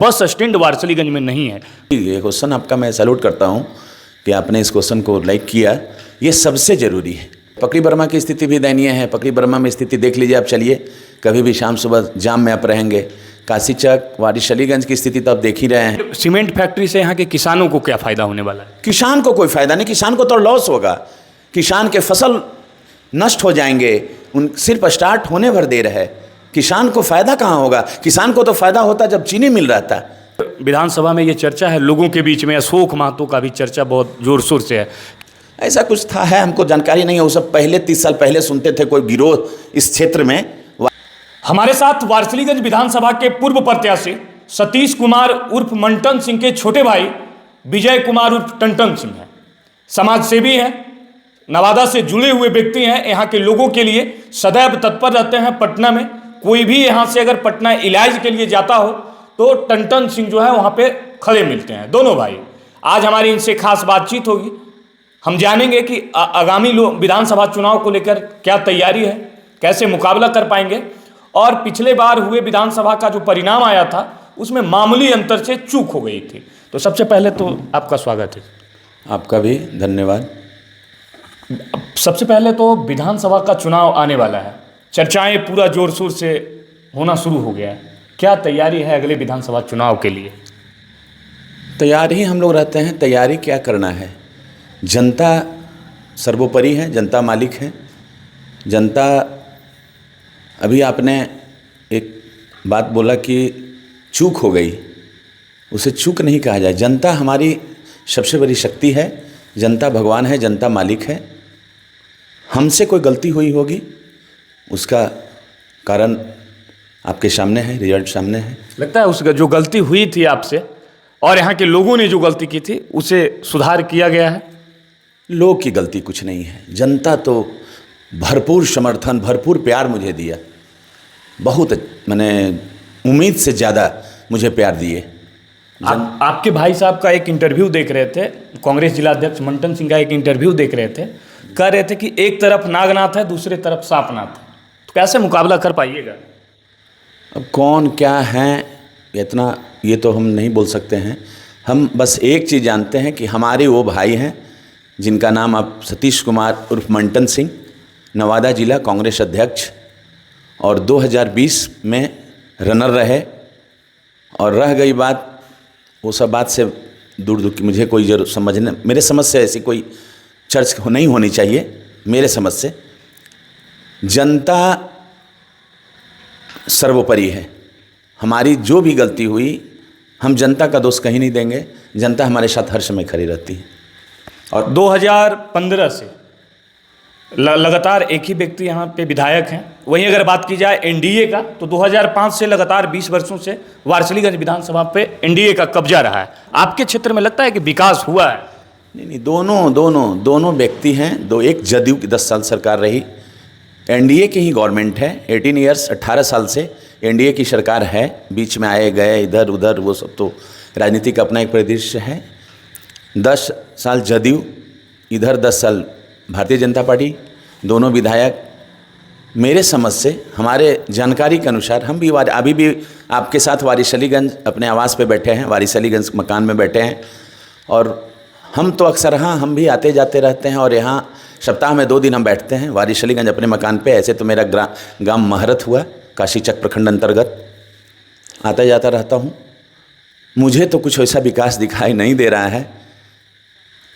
Bus stand Warisaliganj में नहीं है। ये क्वेश्चन आपका मैं सैल्यूट करता हूँ कि आपने इस क्वेश्चन को लाइक किया। ये सबसे ज़रूरी है। पकड़ी बर्मा की स्थिति भी दयनीय है। पकड़ी बर्मा में स्थिति देख लीजिए आप, चलिए कभी भी शाम सुबह जाम में आप रहेंगे। काशीचक वारिशलीगंज की स्थिति तो आप देख ही रहे हैं। सीमेंट फैक्ट्री से यहाँ के किसानों को क्या फ़ायदा होने वाला है? किसान को कोई फ़ायदा नहीं, किसान को तो लॉस होगा। किसान के फसल नष्ट हो जाएंगे, उन सिर्फ स्टार्ट होने भर देर है। किसान को फ़ायदा कहाँ होगा? किसान को तो फ़ायदा होता जब चीनी मिल रहा था। विधानसभा में ये चर्चा है लोगों के बीच में, अशोक महतो का भी चर्चा बहुत जोर शोर से है। ऐसा कुछ था है, हमको जानकारी नहीं है। वो सब पहले 30 साल पहले सुनते थे कोई गिरोह इस क्षेत्र में। हमारे साथ वारसलीगंज विधानसभा के पूर्व प्रत्याशी सतीश कुमार उर्फ मंटन सिंह के छोटे भाई विजय कुमार उर्फ टंटन सिंह हैं। समाज सेवी हैं, नवादा से जुड़े हुए व्यक्ति हैं। यहाँ के लोगों के लिए सदैव तत्पर रहते हैं। पटना में कोई भी यहाँ से अगर पटना इलाज के लिए जाता हो तो टंटन सिंह जो है वहाँ पे खड़े मिलते हैं, दोनों भाई। आज हमारी इनसे खास बातचीत होगी। हम जानेंगे कि आगामी विधानसभा चुनाव को लेकर क्या तैयारी है, कैसे मुकाबला कर पाएंगे, और पिछले बार हुए विधानसभा का जो परिणाम आया था उसमें मामूली अंतर से चूक हो गई थी। तो सबसे पहले तो आपका स्वागत है। आपका भी धन्यवाद। सबसे पहले तो विधानसभा का चुनाव आने वाला है, चर्चाएं पूरा जोर शोर से होना शुरू हो गया है। क्या तैयारी है अगले विधानसभा चुनाव के लिए? तैयार ही हम लोग रहते हैं। तैयारी क्या करना है? जनता सर्वोपरि है, जनता मालिक है। जनता, अभी आपने एक बात बोला कि चूक हो गई, उसे चूक नहीं कहा जाए। जनता हमारी सबसे बड़ी शक्ति है। जनता भगवान है, जनता मालिक है। हमसे कोई गलती हुई होगी, उसका कारण आपके सामने है, रिजल्ट सामने है। लगता है उसका जो गलती हुई थी आपसे और यहाँ के लोगों ने जो गलती की थी उसे सुधार किया गया है? लोग की गलती कुछ नहीं है। जनता तो भरपूर समर्थन, भरपूर प्यार मुझे दिया। बहुत मैंने उम्मीद से ज़्यादा मुझे प्यार दिए। आपके भाई साहब का एक इंटरव्यू देख रहे थे, कांग्रेस जिला अध्यक्ष मंटन सिंह का एक इंटरव्यू देख रहे थे, कह रहे थे कि एक तरफ नागनाथ है, दूसरी तरफ सांपनाथ है। तो कैसे मुकाबला कर पाइएगा? अब कौन क्या है इतना ये तो हम नहीं बोल सकते हैं। हम बस एक चीज़ जानते हैं कि हमारे वो भाई हैं जिनका नाम आप सतीश कुमार उर्फ मंटन सिंह, नवादा जिला कांग्रेस अध्यक्ष, और 2020 में रनर रहे। और रह गई बात, वो सब बात से दूर दूर की मुझे कोई जरूर समझने, मेरे समझ से ऐसी कोई चर्च नहीं होनी चाहिए। मेरे समझ से जनता सर्वोपरि है। हमारी जो भी गलती हुई, हम जनता का दोष कहीं नहीं देंगे। जनता हमारे साथ हर समय खड़ी रहती है। और 2015 से लगातार एक ही व्यक्ति यहाँ पे विधायक हैं। वहीं अगर बात की जाए एनडीए का, तो 2005 से लगातार 20 वर्षों से वारसलीगंज विधानसभा पे एनडीए का कब्जा रहा है। आपके क्षेत्र में लगता है कि विकास हुआ है? नहीं, दोनों व्यक्ति हैं। एक जदयू की 10 साल सरकार रही, एनडीए की ही गवर्नमेंट है। 18 ईयर्स 18 साल से एनडीए की सरकार है। बीच में आए गए इधर उधर, वो सब तो राजनीति का अपना एक परिदृश्य है। 10 साल जदयू, इधर 10 साल भारतीय जनता पार्टी। दोनों विधायक मेरे समझ से, हमारे जानकारी के अनुसार, हम भी अभी भी आपके साथ वारिशलीगंज अपने आवास पे बैठे हैं, वारिशलीगंज मकान में बैठे हैं। और हम तो अक्सर हम भी आते जाते रहते हैं। और यहाँ सप्ताह में 2 दिन हम बैठते हैं वारिशलीगंज अपने मकान पे। ऐसे तो मेरा गांव महरत हुआ, काशीचक प्रखंड अंतर्गत, आता जाता रहता हूँ। मुझे तो कुछ ऐसा विकास दिखाई नहीं दे रहा है।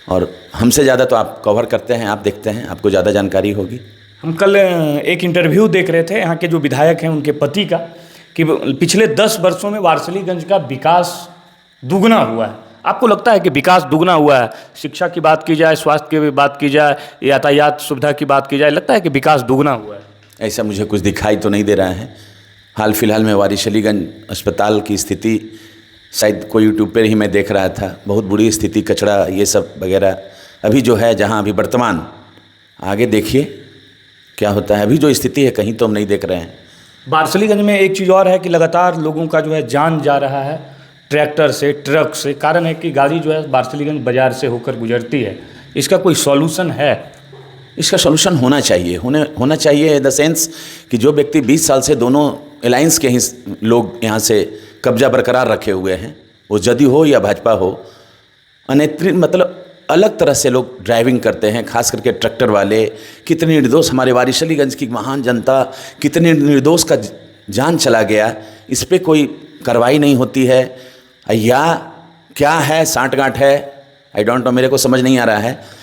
और हमसे ज़्यादा तो आप कवर करते हैं, आप देखते हैं, आपको ज़्यादा जानकारी होगी। हम कल एक इंटरव्यू देख रहे थे यहाँ के जो विधायक हैं उनके पति का, कि पिछले 10 वर्षों में वारसलीगंज का विकास दुगना हुआ है। आपको लगता है कि विकास दुगना हुआ है? शिक्षा की बात की जाए, स्वास्थ्य की बात की जाए, यातायात सुविधा की बात की जाए, लगता है कि विकास दुगना हुआ है? ऐसा मुझे कुछ दिखाई तो नहीं दे रहा है। हाल फिलहाल में वारिशलीगंज अस्पताल की स्थिति शायद कोई यूट्यूब पर ही मैं देख रहा था। बहुत बुरी स्थिति, कचरा ये सब वगैरह अभी जो है, जहाँ अभी वर्तमान, आगे देखिए क्या होता है। अभी जो स्थिति है कहीं तो हम नहीं देख रहे हैं। वारसलीगंज में एक चीज़ और है कि लगातार लोगों का जो है जान जा रहा है ट्रैक्टर से, ट्रक से। कारण है कि गाड़ी जो है वारसलीगंज बाजार से होकर गुजरती है। इसका कोई सॉल्यूशन है? इसका सॉल्यूशन होना चाहिए, होना चाहिए इन द सेंस कि जो व्यक्ति 20 साल से दोनों अलायंस के ही लोग यहाँ से कब्जा बरकरार रखे हुए हैं, वो जदयू हो या भाजपा हो, मतलब अलग तरह से लोग ड्राइविंग करते हैं, खास करके ट्रैक्टर वाले। कितने निर्दोष हमारे वारिसलीगंज की महान जनता, कितने निर्दोष का जान चला गया, इस पर कोई कार्रवाई नहीं होती है या क्या है, सांठगांठ है, आई डोंट नो, मेरे को समझ नहीं आ रहा है।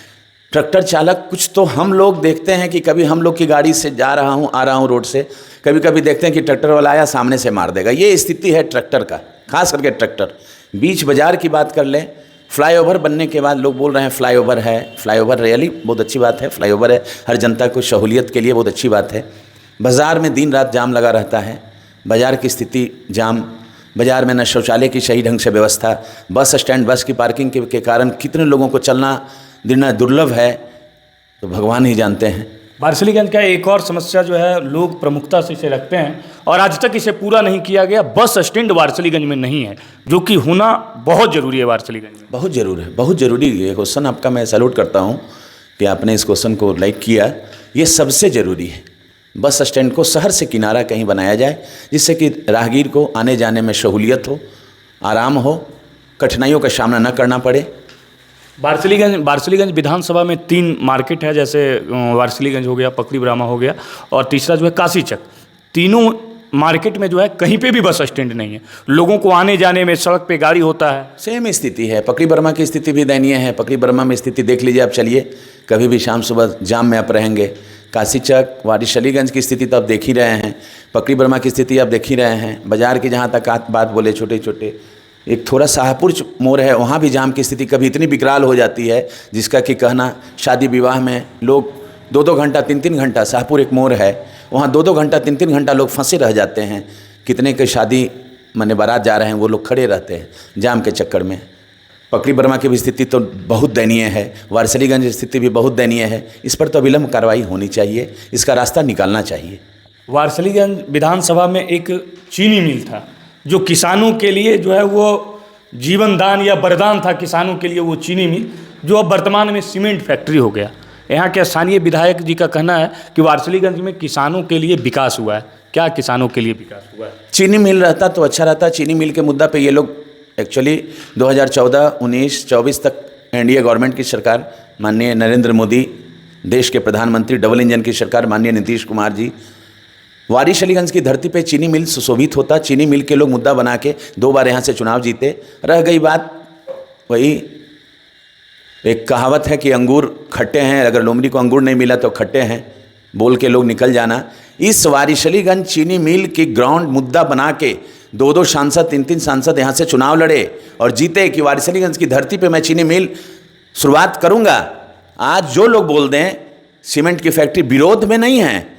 ट्रैक्टर चालक, कुछ तो हम लोग देखते हैं कि कभी हम लोग की गाड़ी से जा रहा हूँ, आ रहा हूँ रोड से, कभी कभी देखते हैं कि ट्रैक्टर वाला आया सामने से मार देगा। ये स्थिति है ट्रैक्टर का, खास करके ट्रैक्टर। बीच बाजार की बात कर लें, फ्लाईओवर बनने के बाद लोग बोल रहे हैं फ्लाईओवर है, फ्लाईओवर रियली बहुत अच्छी बात है, फ्लाईओवर है, हर जनता को सहूलियत के लिए बहुत अच्छी बात है। बाज़ार में दिन रात जाम लगा रहता है, बाज़ार की स्थिति जाम, बाज़ार में न शौचालय की सही ढंग से व्यवस्था, बस स्टैंड, बस की पार्किंग के कारण कितने लोगों को चलना दिना दुर्लभ है, तो भगवान ही जानते हैं। वारिसलीगंज का एक और समस्या जो है, लोग प्रमुखता से इसे रखते हैं और आज तक इसे पूरा नहीं किया गया, बस स्टैंड वारिसलीगंज में नहीं है, जो कि होना बहुत ज़रूरी है वारिसलीगंज में। बहुत ज़रूरी है, बहुत ज़रूरी है। ये क्वेश्चन आपका मैं सैल्यूट करता हूँ कि आपने इस क्वेश्चन को लाइक किया। ये सबसे ज़रूरी है, बस स्टैंड को शहर से किनारा कहीं बनाया जाए, जिससे कि राहगीर को आने जाने में सहूलियत हो, आराम हो, कठिनाइयों का सामना न करना पड़े। वारिसलीगंज विधानसभा में 3 मार्केट है, जैसे वारिसलीगंज हो गया, पकड़ी ब्राह्मा हो गया और तीसरा जो है काशीचक। तीनों मार्केट में जो है कहीं पे भी बस स्टैंड नहीं है, लोगों को आने जाने में सड़क पे गाड़ी होता है। सेम स्थिति है, पकड़ी ब्रह्मा की स्थिति भी दयनीय है। पकड़ी ब्रह्मा में स्थिति देख लीजिए आप, चलिए कभी भी शाम सुबह जाम में आप रहेंगे। काशीचक, वारिसलीगंज की स्थिति तो आप देख ही रहे हैं, पकड़ी ब्रह्मा की स्थिति आप देख ही रहे हैं। बाज़ार की जहाँ तक बात बोले, छोटे छोटे एक थोड़ा शाहपुर मोड़ है, वहाँ भी जाम की स्थिति कभी इतनी विकराल हो जाती है जिसका कि कहना, शादी विवाह में लोग 2-2 घंटा 3-3 घंटा, शाहपुर एक मोड़ है, वहाँ 2-2 घंटा 3-3 घंटा लोग फंसे रह जाते हैं। कितने के शादी माने बारात जा रहे हैं, वो लोग खड़े रहते हैं जाम के चक्कर में। पकड़ी ब्रह्मा की भी स्थिति तो बहुत दयनीय है, वारिसलीगंज की स्थिति भी बहुत दयनीय है। इस पर तो अविलंब कार्रवाई होनी चाहिए, इसका रास्ता निकालना चाहिए। वारिसलीगंज विधानसभा में एक चीनी मिल था, जो किसानों के लिए जो है वो जीवन दान या वरदान था किसानों के लिए, वो चीनी मिल, जो अब वर्तमान में सीमेंट फैक्ट्री हो गया। यहाँ के स्थानीय विधायक जी का कहना है कि वारिसलीगंज में किसानों के लिए विकास हुआ है। क्या किसानों के लिए विकास हुआ है? चीनी मिल रहता तो अच्छा रहता। चीनी मिल के मुद्दा पे ये लोग एक्चुअली 2014, 19, 24 तक एनडीए गवर्नमेंट की सरकार, माननीय नरेंद्र मोदी, देश के प्रधानमंत्री, डबल इंजन की सरकार, माननीय नीतीश कुमार जी, वारिसलीगंज की धरती पे चीनी मिल सुशोभित होता। चीनी मिल के लोग मुद्दा बना के 2 बार यहाँ से चुनाव जीते। रह गई बात वही, एक कहावत है कि अंगूर खट्टे हैं, अगर लोमड़ी को अंगूर नहीं मिला तो खट्टे हैं, बोल के लोग निकल जाना। इस वारिसलीगंज चीनी मिल की ग्राउंड मुद्दा बना के 2-2 सांसद, 3-3 सांसद यहाँ से चुनाव लड़े और जीते कि वारिसलीगंज की धरती पे मैं चीनी मिल शुरुआत करूँगा। आज जो लोग बोल दें सीमेंट की फैक्ट्री विरोध में नहीं है,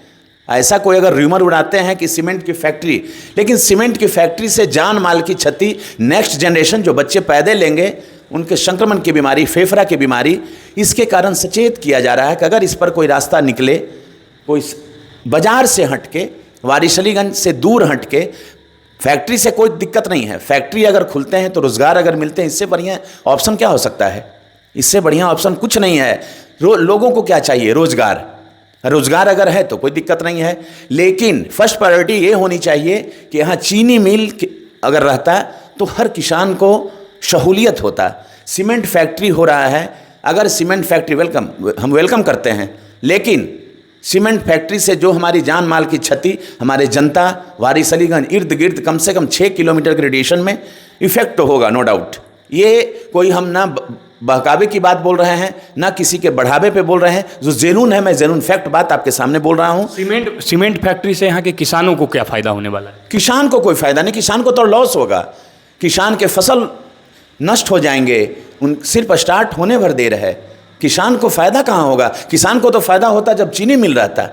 ऐसा कोई अगर र्यूमर उड़ाते हैं कि सीमेंट की फैक्ट्री, लेकिन सीमेंट की फैक्ट्री से जान माल की क्षति, नेक्स्ट जनरेशन जो बच्चे पैदा लेंगे उनके संक्रमण की बीमारी, फेफड़ा की बीमारी, इसके कारण सचेत किया जा रहा है कि अगर इस पर कोई रास्ता निकले, कोई बाजार से हटके, वारिसलीगंज से दूर हटके, फैक्ट्री से कोई दिक्कत नहीं है, फैक्ट्री अगर खुलते हैं तो रोज़गार अगर मिलते हैं, इससे बढ़िया ऑप्शन क्या हो सकता है? इससे बढ़िया ऑप्शन कुछ नहीं है। लोगों को क्या चाहिए? रोज़गार। रोज़गार अगर है तो कोई दिक्कत नहीं है, लेकिन फर्स्ट प्रायोरिटी ये होनी चाहिए कि यहाँ चीनी मिल अगर रहता तो हर किसान को सहूलियत होता। सीमेंट फैक्ट्री हो रहा है, अगर सीमेंट फैक्ट्री हम वेलकम करते हैं, लेकिन सीमेंट फैक्ट्री से जो हमारी जान माल की क्षति, हमारे जनता, वारिसलीगंज इर्द गिर्द कम से कम 6 किलोमीटर के रेडिएशन में इफेक्ट तो होगा, नो डाउट। ये कोई हम ना बहकावे की बात बोल रहे हैं, ना किसी के बढ़ावे पे बोल रहे हैं, जो जेनून है, मैं जेनून फैक्ट बात आपके सामने बोल रहा हूँ। सीमेंट फैक्ट्री से यहाँ के किसानों को क्या फ़ायदा होने वाला है? किसान को कोई फ़ायदा नहीं, किसान को तो लॉस होगा, किसान के फसल नष्ट हो जाएंगे, उन सिर्फ स्टार्ट होने भर देर है, किसान को फ़ायदा कहाँ होगा? किसान को तो फ़ायदा होता जब चीनी मिल रहता,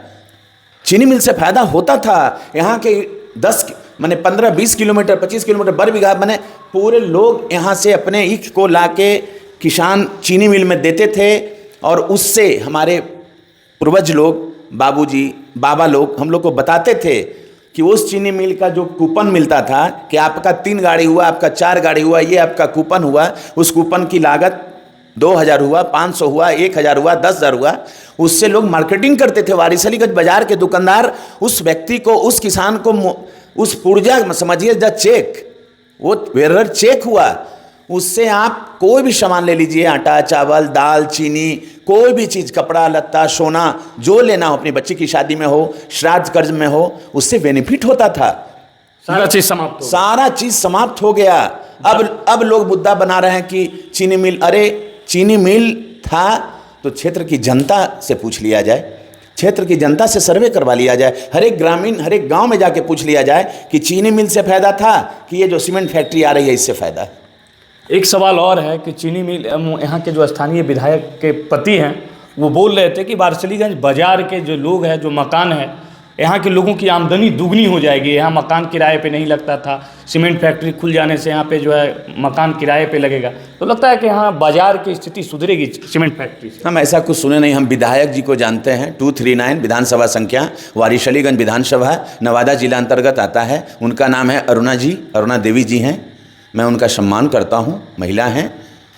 चीनी मिल से फ़ायदा होता था। यहाँ के 15-20 किलोमीटर, 25 किलोमीटर बर बिघा मैंने पूरे लोग यहाँ से अपने ईख को ला के किसान चीनी मिल में देते थे, और उससे हमारे पूर्वज लोग, बाबूजी, बाबा लोग हम लोग को बताते थे कि उस चीनी मिल का जो कूपन मिलता था कि आपका 3 गाड़ी हुआ, आपका 4 गाड़ी हुआ, ये आपका कूपन हुआ, उस कूपन की लागत 2000 हुआ, 500 हुआ, 1000 हुआ, 10,000 हुआ, उससे लोग मार्केटिंग करते थे। वारिसलीगंज बाजार के दुकानदार उस व्यक्ति को, उस किसान को, उस पुर्जा समझिए द चेक वो वेरर चेक हुआ, उससे आप कोई भी सामान ले लीजिए, आटा चावल दाल चीनी, कोई भी चीज़, कपड़ा लत्ता सोना, जो लेना हो, अपनी बच्ची की शादी में हो, श्राद्ध कर्ज में हो, उससे बेनिफिट होता था। सारा चीज समाप्त हो, सारा चीज समाप्त हो गया। अब लोग मुद्दा बना रहे हैं कि चीनी मिल, अरे चीनी मिल था तो क्षेत्र की जनता से पूछ लिया जाए, क्षेत्र की जनता से सर्वे करवा लिया जाए, हर एक ग्रामीण हर एक गांव में जाके पूछ लिया जाए कि चीनी मिल से फायदा था कि ये जो सीमेंट फैक्ट्री आ रही है इससे फायदा है। एक सवाल और है कि चीनी मिल, यहाँ के जो स्थानीय विधायक के पति हैं वो बोल रहे थे कि वारिसलीगंज बाजार के जो लोग हैं, जो मकान है, यहाँ के लोगों की आमदनी दुगनी हो जाएगी। यहाँ मकान किराए पे नहीं लगता था, सीमेंट फैक्ट्री खुल जाने से यहाँ पे जो है मकान किराए पे लगेगा। तो लगता है कि यहाँ बाजार की स्थिति सुधरेगी सीमेंट फैक्ट्री से। हम ऐसा कुछ सुने नहीं, हम विधायक जी को जानते हैं। 239 विधानसभा संख्या, वारिसलीगंज विधानसभा नवादा जिला अंतर्गत आता है। उनका नाम है अरुणा जी, अरुणा देवी जी हैं। मैं उनका सम्मान करता हूँ, महिला हैं।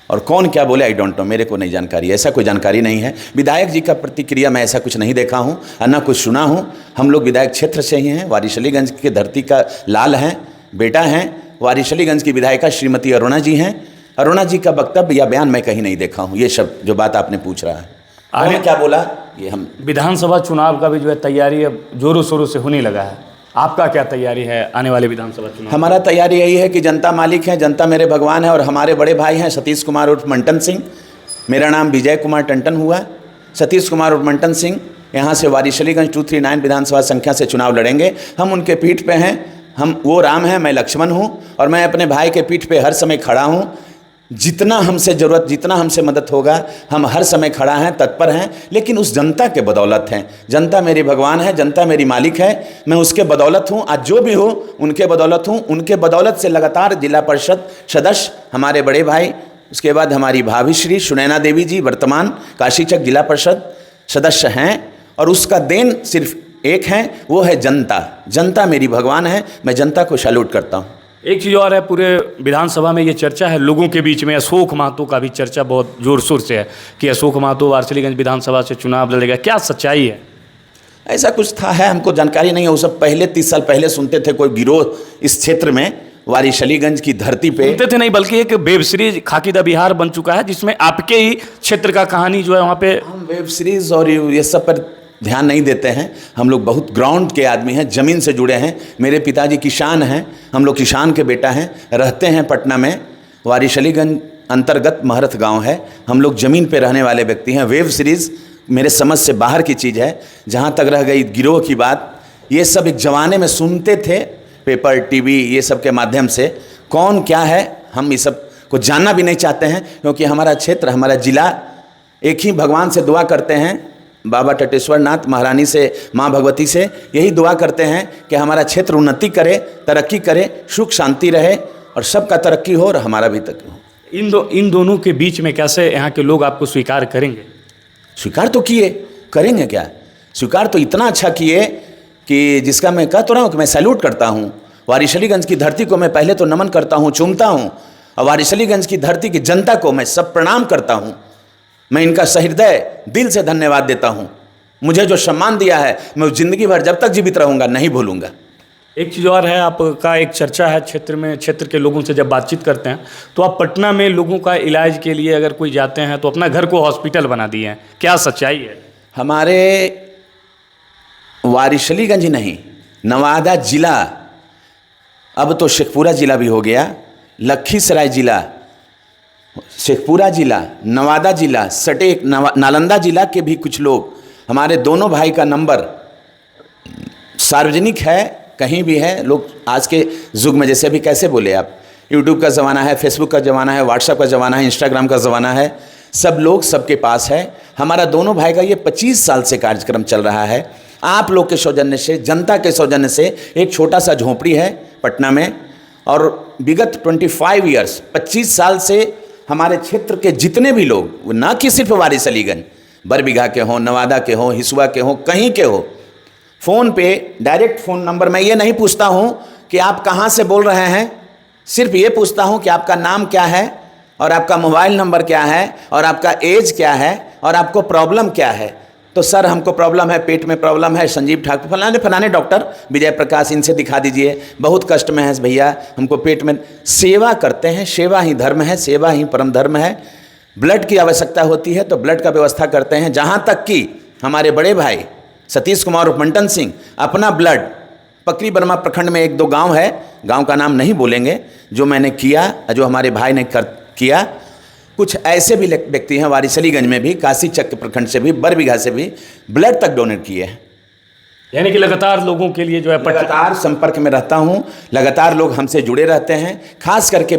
और कौन क्या बोले आई डोंट नो, मेरे को नहीं जानकारी, ऐसा कोई जानकारी नहीं है। विधायक जी का प्रतिक्रिया मैं ऐसा कुछ नहीं देखा हूँ और ना कुछ सुना हूँ। हम लोग विधायक क्षेत्र से ही हैं, वारिसलीगंज की धरती का लाल हैं, बेटा हैं। वारिसलीगंज की विधायिका श्रीमती अरुणा जी हैं। अरुणा जी का वक्तव्य या बयान मैं कहीं नहीं देखा हूँ। ये सब जो बात आपने पूछ रहा है, आगे क्या बोला, ये हम विधानसभा चुनाव का भी जो है तैयारी अब जोरों शोरों से होने लगा है। आपका क्या तैयारी है आने वाले विधानसभा चुनाव? हमारा तैयारी यही है कि जनता मालिक है, जनता मेरे भगवान है। और हमारे बड़े भाई हैं सतीश कुमार उर्फ मंटन सिंह, मेरा नाम विजय कुमार टंटन हुआ। सतीश कुमार उर्फ मंटन सिंह यहाँ से वारिसलीगंज 239 विधानसभा संख्या से चुनाव लड़ेंगे। हम उनके पीठ पे हैं, हम वो राम हैं, मैं लक्ष्मण हूँ। और मैं अपने भाई के पीठ पे हर समय खड़ा हूँ। जितना हमसे ज़रूरत, जितना हमसे मदद होगा, हम हर समय खड़ा हैं, तत्पर हैं। लेकिन उस जनता के बदौलत हैं। जनता मेरी भगवान है, जनता मेरी मालिक है। मैं उसके बदौलत हूँ, आज जो भी हो उनके बदौलत हूँ। उनके बदौलत से लगातार जिला परिषद सदस्य हमारे बड़े भाई, उसके बाद हमारी भाभी श्री सुनैना देवी जी वर्तमान काशीचक जिला परिषद सदस्य हैं। और उसका देन सिर्फ एक है, वो है जनता। जनता मेरी भगवान है, मैं जनता को सैल्यूट करता हूँ। एक चीज़ और है, पूरे विधानसभा में ये चर्चा है लोगों के बीच में, अशोक महतो का भी चर्चा बहुत जोर शोर से है कि अशोक महतो वारिसलीगंज विधानसभा से चुनाव लड़ेगा। क्या सच्चाई है? ऐसा कुछ था, है, हमको जानकारी नहीं है। वो सब पहले 30 साल पहले सुनते थे, कोई गिरोह इस क्षेत्र में वारिसलीगंज की धरती पे सुनते थे नहीं, बल्कि एक वेब सीरीज खाकी दा बिहार बन चुका है जिसमें आपके ही क्षेत्र का कहानी जो है वहाँ पे। हम वेब सीरीज और ये सब पर ध्यान नहीं देते हैं। हम लोग बहुत ग्राउंड के आदमी हैं, ज़मीन से जुड़े हैं। मेरे पिताजी किसान हैं, हम लोग किसान के बेटा हैं, रहते हैं पटना में। वारिसलीगंज अंतर्गत महरथ गांव है, हम लोग ज़मीन पे रहने वाले व्यक्ति हैं। वेब सीरीज़ मेरे समझ से बाहर की चीज़ है। जहाँ तक रह गई गिरोह की बात, ये सब एक ज़माने में सुनते थे, पेपर टीवी ये सब के माध्यम से। कौन क्या है हम इस सब को जानना भी नहीं चाहते हैं, क्योंकि हमारा क्षेत्र, हमारा जिला, एक ही भगवान से दुआ करते हैं, बाबा टटेश्वर नाथ महारानी से, माँ भगवती से यही दुआ करते हैं कि हमारा क्षेत्र उन्नति करे, तरक्की करे, सुख शांति रहे और सबका तरक्की हो और हमारा भी तरक्की हो। इन दोनों के बीच में कैसे यहाँ के लोग आपको स्वीकार करेंगे? स्वीकार तो किए, करेंगे क्या? स्वीकार तो इतना अच्छा किए कि जिसका मैं कह तो रहा हूँ कि मैं सैल्यूट करता हूँ। वारिसलीगंज की धरती को मैं पहले तो नमन करता हूँ, चूमता हूँ। और वारिसलीगंज की धरती की जनता को मैं सब प्रणाम करता हूँ। मैं इनका सहृदय दिल से धन्यवाद देता हूँ। मुझे जो सम्मान दिया है, मैं उस जिंदगी भर जब तक जीवित रहूँगा नहीं भूलूंगा। एक चीज़ और है, आपका एक चर्चा है क्षेत्र में, क्षेत्र के लोगों से जब बातचीत करते हैं तो आप पटना में लोगों का इलाज के लिए अगर कोई जाते हैं तो अपना घर को हॉस्पिटल बना दिए हैं। क्या सच्चाई है? हमारे वारिसलीगंज नहीं, नवादा जिला, अब तो शेखपुरा जिला भी हो गया, लखीसराय जिला, शेखपुरा जिला, नवादा जिला, सटेक नालंदा जिला के भी कुछ लोग, हमारे दोनों भाई का नंबर सार्वजनिक है, कहीं भी है। लोग आज के युग में, जैसे अभी कैसे बोले आप, यूट्यूब का ज़माना है, फेसबुक का ज़माना है, व्हाट्सएप का ज़माना है, इंस्टाग्राम का ज़माना है, सब लोग सबके पास है। हमारा दोनों भाई का ये 25 साल से कार्यक्रम चल रहा है। आप लोग के सौजन्य से, जनता के सौजन्य से एक छोटा सा झोंपड़ी है पटना में, और विगत 25 साल से हमारे क्षेत्र के जितने भी लोग, ना कि सिर्फ वारिसलीगंज, बरबीघा के हों, नवादा के हों, हिसुआ के हों, कहीं के हो, फ़ोन पे डायरेक्ट फ़ोन नंबर, मैं ये नहीं पूछता हूँ कि आप कहाँ से बोल रहे हैं, सिर्फ ये पूछता हूँ कि आपका नाम क्या है और आपका मोबाइल नंबर क्या है और आपका एज क्या है और आपको प्रॉब्लम क्या है। तो सर हमको प्रॉब्लम है, पेट में प्रॉब्लम है, संजीव ठाकुर फलाने फलाने डॉक्टर, विजय प्रकाश, इनसे दिखा दीजिए, बहुत कष्ट में है भैया, हमको पेट में। सेवा करते हैं, सेवा ही धर्म है, सेवा ही परम धर्म है। ब्लड की आवश्यकता होती है तो ब्लड का व्यवस्था करते हैं। जहाँ तक कि हमारे बड़े भाई सतीश कुमार उर्फ मंटन सिंह अपना ब्लड पकरी बर्मा प्रखंड में 1-2 गांव है, गांव का नाम नहीं बोलेंगे, जो मैंने किया, जो हमारे भाई ने किया। कुछ ऐसे भी व्यक्ति हैं वारिसलीगंज में भी, काशी चक प्रखंड से भी, बरबीघा से भी ब्लड तक डोनेट किए हैं। यानी कि लगातार लोगों के लिए जो है लगातार संपर्क में रहता हूँ, लगातार लोग हमसे जुड़े रहते हैं। खास करके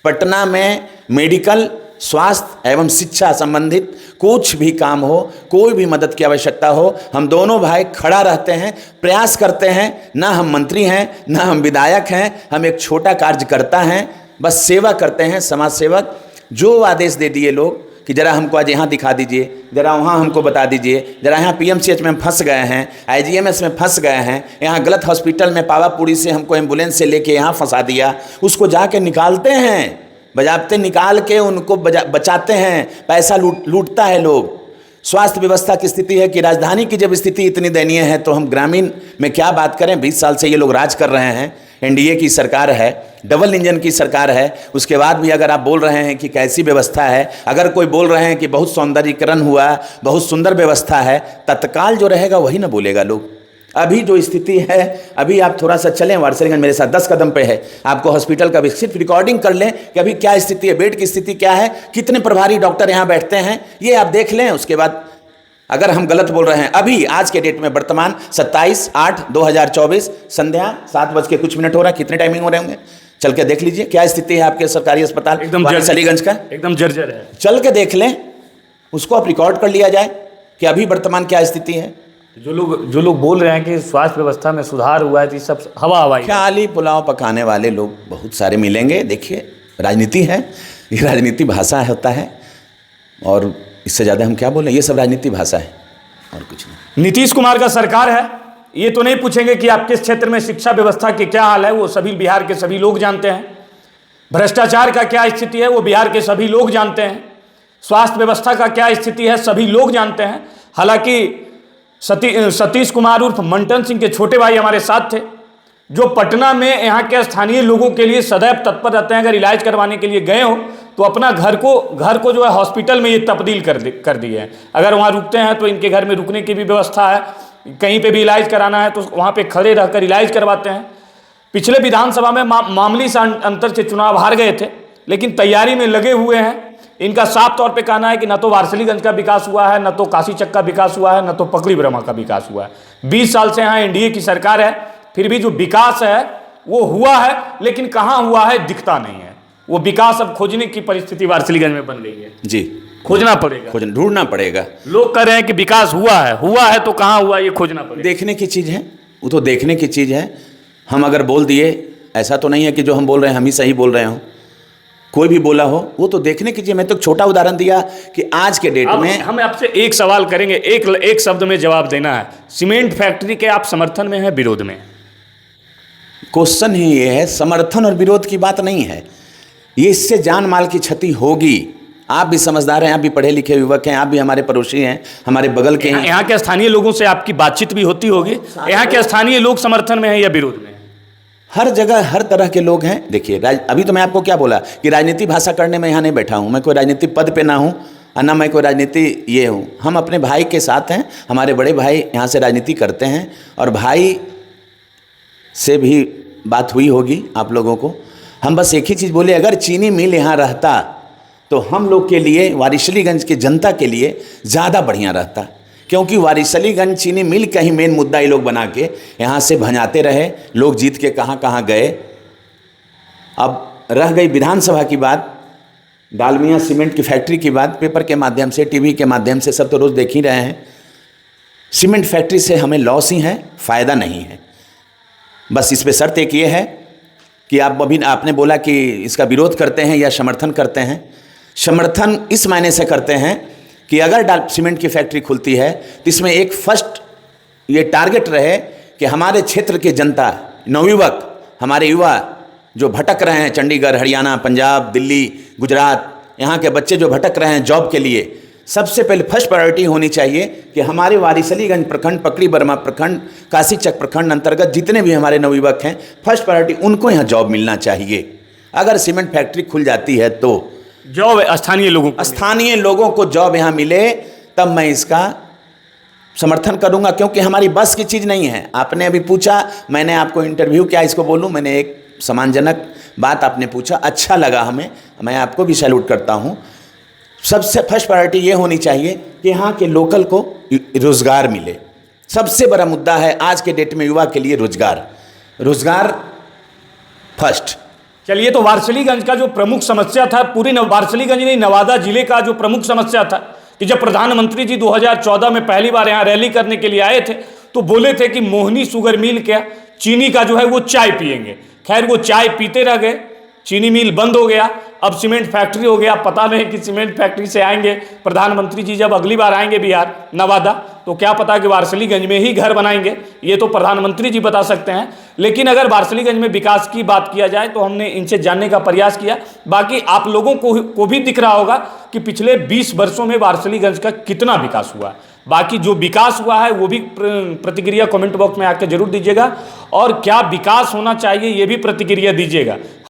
पटना में मेडिकल, स्वास्थ्य एवं शिक्षा संबंधित कुछ भी काम हो, कोई भी मदद की आवश्यकता हो, हम दोनों भाई खड़ा रहते हैं, प्रयास करते हैं। ना हम मंत्री हैं, ना हम विधायक हैं, हम एक छोटा कार्यकर्ता हैं, बस सेवा करते हैं, समाज सेवक। जो आदेश दे दिए लोग कि जरा हमको आज यहाँ दिखा दीजिए, जरा वहाँ हमको बता दीजिए, जरा यहाँ PMCH में फंस गए हैं, IGMS में फंस गए हैं, यहाँ गलत हॉस्पिटल में पावापुरी से हमको एम्बुलेंस से लेके यहाँ फंसा दिया, उसको जाके निकालते हैं, बजाबते निकाल के उनको बचाते हैं। पैसा लूटता है लोग। स्वास्थ्य व्यवस्था की स्थिति है कि राजधानी की जब स्थिति इतनी दयनीय है तो हम ग्रामीण में क्या बात करें। 20 साल से ये लोग राज कर रहे हैं, NDA की सरकार है, डबल इंजन की सरकार है, उसके बाद भी अगर आप बोल रहे हैं कि कैसी व्यवस्था है, अगर कोई बोल रहे हैं कि बहुत सौंदर्यीकरण हुआ, बहुत सुंदर व्यवस्था है, तत्काल जो रहेगा वही ना बोलेगा लोग। अभी जो स्थिति है, अभी आप थोड़ा सा चलें, वारिसलीगंज मेरे साथ 10 कदम पे है, आपको हॉस्पिटल का भी सिर्फ रिकॉर्डिंग कर लें कि अभी क्या स्थिति है, बेड की स्थिति क्या है, कितने प्रभारी डॉक्टर यहाँ बैठते हैं, ये आप देख लें। उसके बाद अगर हम गलत बोल रहे हैं, अभी आज के डेट में वर्तमान 27/8/2024 संध्या 7 बज के कुछ मिनट हो रहा है, कितने टाइमिंग हो रहे होंगे, चल के देख लीजिए क्या स्थिति है आपके सरकारी अस्पताल एकदम वारिसलीगंज का, एकदम जर्जर है। चल के देख लें, उसको आप रिकॉर्ड कर लिया जाए कि अभी वर्तमान क्या स्थिति है। जो लोग बोल रहे हैं कि स्वास्थ्य व्यवस्था में सुधार हुआ है, तो ये सब हवाई खाली पुलाव पकाने वाले लोग बहुत सारे मिलेंगे। देखिए राजनीति है, ये राजनीति भाषा होता है, और इससे ज़्यादा हम क्या बोलें, ये सब राजनीति भाषा है और कुछ नहीं। नीतीश कुमार का सरकार है, ये तो नहीं पूछेंगे कि आप किस क्षेत्र में शिक्षा व्यवस्था की क्या हाल है, वो सभी बिहार के सभी लोग जानते हैं। भ्रष्टाचार का क्या स्थिति है, वो बिहार के सभी लोग जानते हैं। स्वास्थ्य व्यवस्था का क्या स्थिति है, सभी लोग जानते हैं। हालांकि सतीश कुमार उर्फ मंटन सिंह के छोटे भाई हमारे साथ थे, जो पटना में यहाँ के स्थानीय लोगों के लिए सदैव तत्पर रहते हैं। अगर इलाज करवाने के लिए गए हो तो अपना घर को जो है हॉस्पिटल में ये तब्दील कर दिए हैं। अगर वहाँ रुकते हैं तो इनके घर में रुकने की भी व्यवस्था है, कहीं पे भी इलाज कराना है तो वहाँ पे खड़े रहकर इलाज करवाते हैं। पिछले विधानसभा में मामूली सा अंतर से चुनाव हार गए थे, लेकिन तैयारी में लगे हुए हैं। इनका साफ तौर पे कहना है कि न तो वारिसलीगंज का विकास हुआ है, न तो काशी चक का विकास हुआ है, न तो पकड़ी ब्रह्मा का विकास हुआ है। 20 साल से यहाँ NDA की सरकार है, फिर भी जो विकास है वो हुआ है, लेकिन कहाँ हुआ है दिखता नहीं है। वो विकास अब खोजने की परिस्थिति वारिसलीगंज में बन गई है जी, खोजना पड़ेगा, ढूंढना पड़ेगा। लोग कह रहे हैं कि विकास हुआ है तो कहाँ हुआ, ये खोजना पड़ेगा। देखने की चीज़ है, वो तो देखने की चीज़ है। हम अगर बोल दिए, ऐसा तो नहीं है कि जो हम बोल रहे हैं हम ही सही बोल रहे हो, कोई भी बोला हो, वो तो देखने की चीज़। मैं तो छोटा उदाहरण दिया कि आज के डेट में हम आपसे एक सवाल करेंगे, एक शब्द में जवाब देना है। सीमेंट फैक्ट्री के आप समर्थन में है, विरोध में? क्वेश्चन ही ये है, समर्थन और विरोध की बात नहीं है, ये इससे जान माल की क्षति होगी। आप भी समझदार हैं, आप भी पढ़े लिखे युवक हैं, आप भी हमारे पड़ोसी हैं, हमारे बगल के हैं। यहाँ के स्थानीय लोगों से आपकी बातचीत भी होती होगी। यहाँ के स्थानीय लोग समर्थन में है या विरोध में? हर जगह हर तरह के लोग हैं। देखिए अभी तो मैं आपको क्या बोला कि राजनीति भाषा करने में यहाँ नहीं बैठा हूँ, मैं कोई राजनीतिक पद पे ना हूँ और ना मैं कोई राजनीति ये हूँ। हम अपने भाई के साथ हैं, हमारे बड़े भाई यहाँ से राजनीति करते हैं, और भाई से भी बात हुई होगी आप लोगों को। हम बस एक ही चीज़ बोले, अगर चीनी मिल यहाँ रहता तो हम लोग के लिए, वारिसलीगंज की जनता के लिए ज़्यादा बढ़िया रहता, क्योंकि वारिसलीगंज चीनी मिल का ही मेन मुद्दा ये लोग बना के यहाँ से भंजाते रहे। लोग जीत के कहाँ कहाँ गए। अब रह गई विधानसभा की बात, डालमिया सीमेंट की फैक्ट्री की बात। पेपर के माध्यम से, टीवी के माध्यम से सब तो रोज़ देख ही रहे हैं। सीमेंट फैक्ट्री से हमें लॉस ही है, फ़ायदा नहीं है। बस इस पे शर्त एक ये है कि आपने बोला कि इसका विरोध करते हैं या समर्थन करते हैं। समर्थन इस मायने से करते हैं कि अगर सीमेंट की फैक्ट्री खुलती है तो इसमें एक फर्स्ट ये टारगेट रहे कि हमारे क्षेत्र के जनता, नवयुवक, हमारे युवा जो भटक रहे हैं चंडीगढ़, हरियाणा, पंजाब, दिल्ली, गुजरात, यहाँ के बच्चे जो भटक रहे हैं जॉब के लिए, सबसे पहले फर्स्ट प्रायोरिटी होनी चाहिए कि हमारे वारिसलीगंज प्रखंड, पकड़ी बर्मा प्रखंड, काशीचक प्रखंड अंतर्गत जितने भी हमारे नवयुवक हैं, फर्स्ट प्रायोरिटी उनको यहाँ जॉब मिलना चाहिए। अगर सीमेंट फैक्ट्री खुल जाती है तो जॉब स्थानीय लोगों को जॉब यहाँ मिले, तब मैं इसका समर्थन करूंगा, क्योंकि हमारी बस की चीज़ नहीं है। आपने अभी पूछा, मैंने आपको इंटरव्यू क्या इसको बोलूं, मैंने एक सम्मानजनक बात आपने पूछा, अच्छा लगा हमें, मैं आपको भी सैल्यूट करता हूं। सबसे फर्स्ट प्रायोरिटी ये होनी चाहिए कि यहाँ के लोकल को रोज़गार मिले। सबसे बड़ा मुद्दा है आज के डेट में युवा के लिए रोज़गार फर्स्ट। चलिए, तो वारसलीगंज का जो प्रमुख समस्या था, पूरी वारसलीगंज नहीं, नवादा जिले का जो प्रमुख समस्या था कि जब प्रधानमंत्री जी 2014 में पहली बार यहाँ रैली करने के लिए आए थे तो बोले थे कि मोहनी शुगर मिल के चीनी का जो है वो चाय पिएंगे। खैर वो चाय पीते रह गए, चीनी मिल बंद हो गया, अब सीमेंट फैक्ट्री हो गया। पता नहीं कि सीमेंट फैक्ट्री से आएंगे प्रधानमंत्री जी जब अगली बार आएंगे बिहार नवादा, तो क्या पता कि वारसलीगंज में ही घर बनाएंगे, ये तो प्रधानमंत्री जी बता सकते हैं। लेकिन अगर वारसलीगंज में विकास की बात किया जाए तो हमने इनसे जानने का प्रयास किया। बाकी आप लोगों को भी दिख रहा होगा कि पिछले 20 वर्षों में वारसलीगंज का कितना विकास हुआ। बाकी जो विकास हुआ है वो भी प्रतिक्रिया कमेंट बॉक्स में आकर जरूर दीजिएगा, और क्या विकास होना चाहिए ये भी प्रतिक्रिया दीजिएगा।